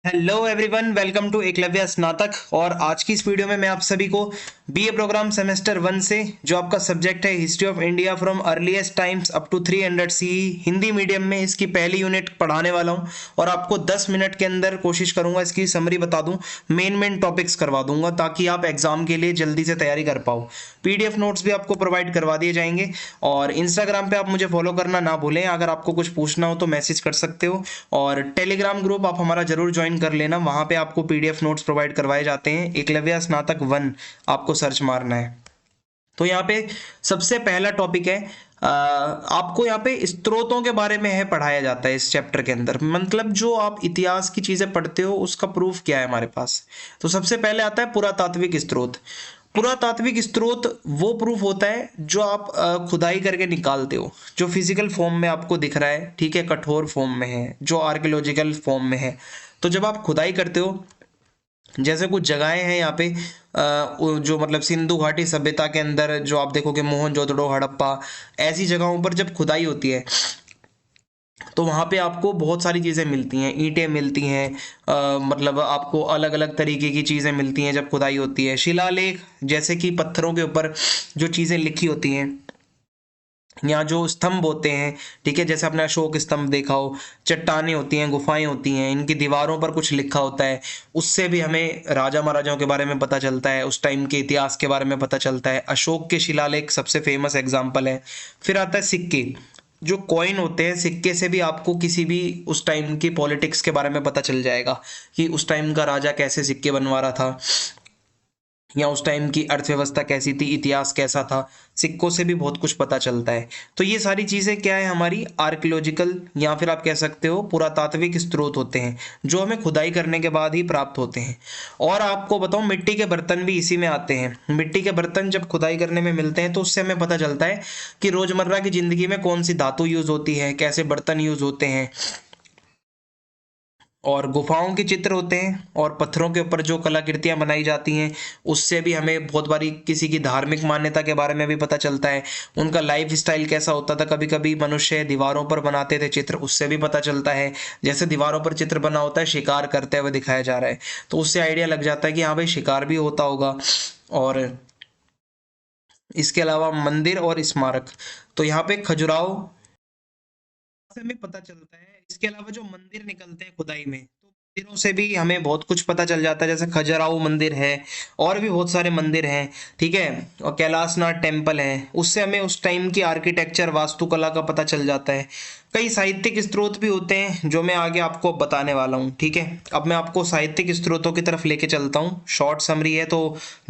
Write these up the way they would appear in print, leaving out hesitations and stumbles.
Hello everyone, welcome to Eklavya Snatak. और आज की इस वीडियो में मैं आप सभी को बीए प्रोग्राम सेमेस्टर 1 से जो आपका सब्जेक्ट है history of India from earliest times up to 300 CE Hindi medium में इसकी पहली यूनिट पढ़ाने वाला हूं। और आपको 10 मिनट के अंदर कोशिश करूंगा इसकी समरी बता दूं, मेन टॉपिक्स करवा दूंगा ताकि आप एग्जाम के लिए जल्दी से तैयारी कर पाओ। पीडीएफ नोट्स भी आपको प्रोवाइड करवा दिए जाएंगे। और इंस्टाग्राम पे आप मुझे फॉलो करना ना भूलें। अगर आपको कुछ पूछना हो तो मैसेज कर सकते हो। और टेलीग्राम ग्रुप आप हमारा जरूर ज्वाइन कर लेना, वहां पे आपको पीडीएफ नोट्स प्रोवाइड करवाए जाते हैं। एकलव्य स्नातक 1 आपको सर्च मारना है। तो यहाँ पे सबसे पहला टॉपिक है, आपको यहाँ पे स्त्रोतों के बारे में है पढ़ाया जाता है इस चैप्टर के अंदर। मतलब जो आप इतिहास की चीजें पढ़ते हो उसका प्रूफ क्या है हमारे पास। तो सबसे पहले आता है पुरातात्विक स्त्रोत। पुरातात्विक स्त्रोत वो प्रूफ होता है जो आप खुदाई करके निकालते हो, जो फिजिकल फॉर्म में आपको दिख रहा है, ठीक है, कठोर फॉर्म में है, जो आर्कियोलॉजिकल फॉर्म में है। तो जब आप खुदाई करते हो, जैसे कुछ जगहें हैं यहाँ पे जो मतलब सिंधु घाटी सभ्यता के अंदर जो आप देखोगे, मोहनजोदड़ो, हड़प्पा, ऐसी जगहों पर जब खुदाई होती है तो वहां पे आपको बहुत सारी चीजें मिलती हैं, ईंटें मिलती हैं, मतलब आपको अलग अलग तरीके की चीजें मिलती हैं जब खुदाई होती है। शिलालेख, जैसे कि पत्थरों के ऊपर जो चीजें लिखी होती हैं, या जो स्तंभ होते हैं, ठीक है, जैसे आपने अशोक स्तंभ देखा हो, चट्टानें होती हैं, गुफाएं होती हैं, इनकी दीवारों पर कुछ लिखा होता है, उससे भी हमें राजा महाराजाओं के बारे में पता चलता है, उस टाइम के इतिहास के बारे में पता चलता है। अशोक के शिलालेख सबसे फेमस एग्जाम्पल है। फिर आता है सिक्के, जो कॉइन होते हैं, सिक्के से भी आपको किसी भी उस टाइम की पॉलिटिक्स के बारे में पता चल जाएगा कि उस टाइम का राजा कैसे सिक्के बनवा रहा था, या उस टाइम की अर्थव्यवस्था कैसी थी, इतिहास कैसा था। सिक्कों से भी बहुत कुछ पता चलता है। तो ये सारी चीजें क्या है, हमारी आर्कियोलॉजिकल या फिर आप कह सकते हो पुरातात्विक स्रोत होते हैं, जो हमें खुदाई करने के बाद ही प्राप्त होते हैं। और आपको बताऊं, मिट्टी के बर्तन भी इसी में आते हैं। मिट्टी के बर्तन जब खुदाई करने में मिलते हैं तो उससे हमें पता चलता है कि रोजमर्रा की जिंदगी में कौन सी धातु यूज होती है, कैसे बर्तन यूज होते हैं। और गुफाओं के चित्र होते हैं, और पत्थरों के ऊपर जो कलाकृतियां बनाई जाती हैं, उससे भी हमें बहुत बारी किसी की धार्मिक मान्यता के बारे में भी पता चलता है। उनका लाइफ स्टाइल कैसा होता था, कभी कभी मनुष्य दीवारों पर बनाते थे चित्र, उससे भी पता चलता है। जैसे दीवारों पर चित्र बना होता है, शिकार करते हुए दिखाया जा रहा है, तो उससे आइडिया लग जाता है कि हाँ भाई, शिकार भी होता होगा। और इसके अलावा मंदिर और स्मारक, तो यहाँ पे खजुराहो से हमें पता चलता है। इसके अलावा जो मंदिर निकलते हैं खुदाई में, तो मंदिरों से भी हमें बहुत कुछ पता चल जाता है। जैसे खजुराहो मंदिर है, और भी बहुत सारे मंदिर हैं, ठीक है, और कैलाशनाथ टेम्पल है। उससे हमें उस टाइम की आर्किटेक्चर, वास्तुकला का पता चल जाता है। कई साहित्यिक स्रोत भी होते हैं जो मैं आगे आपको बताने वाला हूँ, ठीक है। अब मैं आपको साहित्यिक स्रोतों की तरफ लेके चलता हूँ। शॉर्ट समरी है तो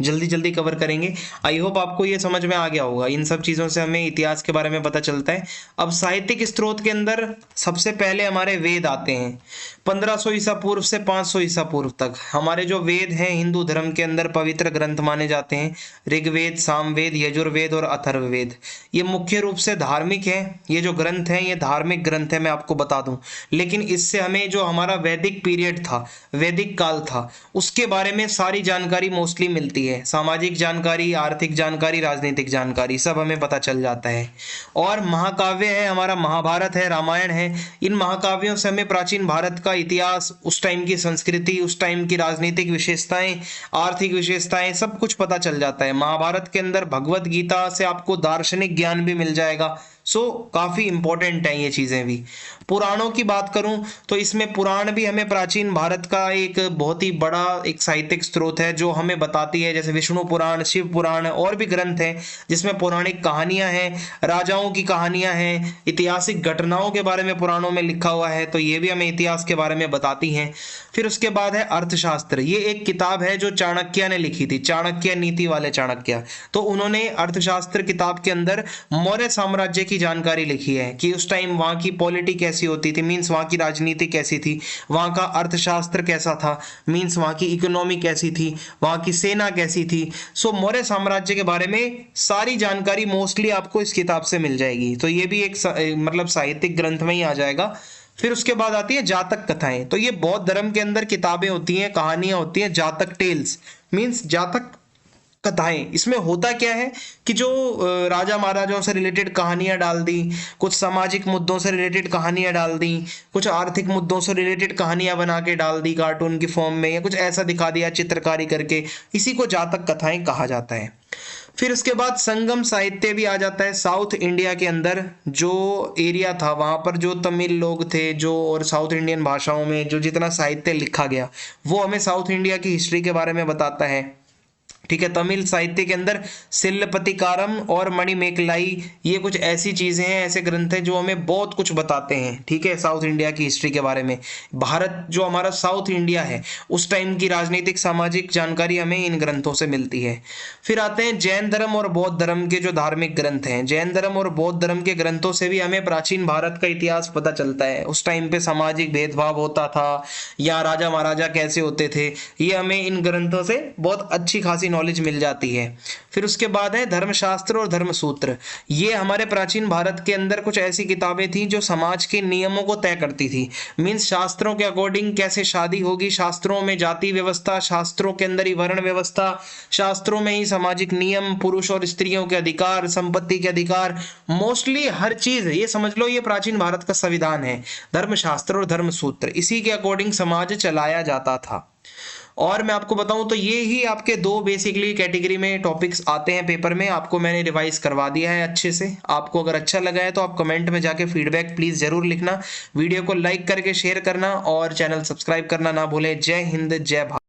जल्दी जल्दी कवर करेंगे। आई होप आपको ये समझ में आ गया होगा। इन सब चीज़ों से हमें इतिहास के बारे में पता चलता है। अब साहित्यिक स्रोत के अंदर सबसे पहले हमारे वेद आते हैं। 1500 ईसा पूर्व से 500 ईसा पूर्व तक हमारे जो वेद हैं, हिंदू धर्म के अंदर पवित्र ग्रंथ माने जाते हैं। ऋग्वेद, सामवेद, यजुर्वेद और अथर्ववेद, ये मुख्य रूप से धार्मिक है। ये जो ग्रंथ हैं ये धार्मिक ग्रंथ है, मैं आपको बता दूं। लेकिन इससे हमें जो हमारा वैदिक पीरियड था, वैदिक काल था, उसके बारे में सारी जानकारी मोस्टली मिलती है। सामाजिक जानकारी, आर्थिक जानकारी, राजनीतिक जानकारी, सब हमें पता चल जाता है। और महाकाव्य है हमारा, महाभारत है, रामायण है। इन महाकाव्यों से हमें प्राचीन भारत का इतिहास, उस टाइम की संस्कृति, उस टाइम की राजनीतिक विशेषताएं, आर्थिक विशेषताएं, सब कुछ पता चल जाता है। महाभारत के अंदर भगवत गीता से आपको दार्शनिक ज्ञान भी मिल जाएगा। काफी इंपॉर्टेंट है ये चीजें भी। पुराणों की बात करूं तो इसमें पुराण भी हमें प्राचीन भारत का एक बहुत ही बड़ा एक साहित्यिक स्रोत है, जो हमें बताती है। जैसे विष्णु पुराण, शिव पुराण, और भी ग्रंथ हैं जिसमें पौराणिक कहानियां हैं, राजाओं की कहानियां हैं, ऐतिहासिक घटनाओं के बारे में पुराणों में लिखा हुआ है, तो ये भी हमें इतिहास के बारे में बताती हैं। फिर उसके बाद है अर्थशास्त्र। ये एक किताब है जो चाणक्य ने लिखी थी, चाणक्य नीति वाले चाणक्य। तो उन्होंने अर्थशास्त्र किताब के अंदर मौर्य साम्राज्य की जानकारी लिखी है कि उस टाइम वहां की पॉलिटी कैसी होती थी, मींस वहां की राजनीति कैसी थी, वहां का अर्थशास्त्र कैसा था, मींस वहां की इकोनॉमी कैसी थी, वहां की सेना कैसी थी। मौर्य साम्राज्य के बारे में सारी जानकारी मोस्टली आपको इस किताब से मिल जाएगी। तो ये भी एक मतलब साहित्यिक ग्रंथ में ही आ जाएगा। फिर उसके बाद आती है जातक कथाएं। तो ये बौद्ध धर्म के अंदर किताबें होती हैं, कहानियां होती हैं, जातक टेल्स, मींस जातक कथाएं। इसमें होता क्या है कि जो राजा महाराजाओं से रिलेटेड कहानियां डाल दी, कुछ सामाजिक मुद्दों से रिलेटेड कहानियां डाल दी, कुछ आर्थिक मुद्दों से रिलेटेड कहानियां बना के डाल दी कार्टून की फॉर्म में, या कुछ ऐसा दिखा दिया चित्रकारी करके, इसी को जातक कथाएं कहा जाता है। फिर उसके बाद संगम साहित्य भी आ जाता है। साउथ इंडिया के अंदर जो एरिया था वहां पर जो तमिल लोग थे जो, और साउथ इंडियन भाषाओं में जो जितना साहित्य लिखा गया वो हमें साउथ इंडिया की हिस्ट्री के बारे में बताता है। ठीक है, तमिल साहित्य के अंदर सिलपतिकारम और मणिमेकलाई, ये कुछ ऐसी चीजें हैं, ऐसे ग्रंथ हैं जो हमें बहुत कुछ बताते हैं। ठीक है, साउथ इंडिया की हिस्ट्री के बारे में। भारत जो हमारा साउथ इंडिया है उस टाइम की राजनीतिक सामाजिक जानकारी हमें इन ग्रंथों से मिलती है। फिर आते हैं जैन धर्म और बौद्ध धर्म के जो धार्मिक ग्रंथ हैं। जैन धर्म और बौद्ध धर्म के ग्रंथों से भी हमें प्राचीन भारत का इतिहास पता चलता है। उस टाइम पे सामाजिक भेदभाव होता था या राजा महाराजा कैसे होते थे, ये हमें इन ग्रंथों से बहुत अच्छी खासी नॉलेज मिल जाती है। फिर उसके बाद है धर्मशास्त्र और धर्मसूत्र। ये हमारे प्राचीन भारत के अंदर कुछ ऐसी किताबें थी जो समाज के नियमों को तय करती थी। मीन्स शास्त्रों के अकॉर्डिंग कैसे शादी होगी, शास्त्रों में जाति व्यवस्था, शास्त्रों के अंदर ही वर्ण व्यवस्था, शास्त्रों में ही सामाजिक नियम, पुरुष और स्त्रियों के अधिकार, संपत्ति के अधिकार, मोस्टली हर चीज, ये समझ लो ये प्राचीन भारत का संविधान है। धर्मशास्त्र और धर्मसूत्र, इसी के अकॉर्डिंग समाज चलाया जाता था। और मैं आपको बताऊं तो ये ही आपके दो बेसिकली कैटेगरी में टॉपिक्स आते हैं पेपर में। आपको मैंने रिवाइज करवा दिया है अच्छे से। आपको अगर अच्छा लगा है तो आप कमेंट में जाके फीडबैक प्लीज जरूर लिखना। वीडियो को लाइक करके शेयर करना और चैनल सब्सक्राइब करना ना भूलें। जय हिंद, जय भारत।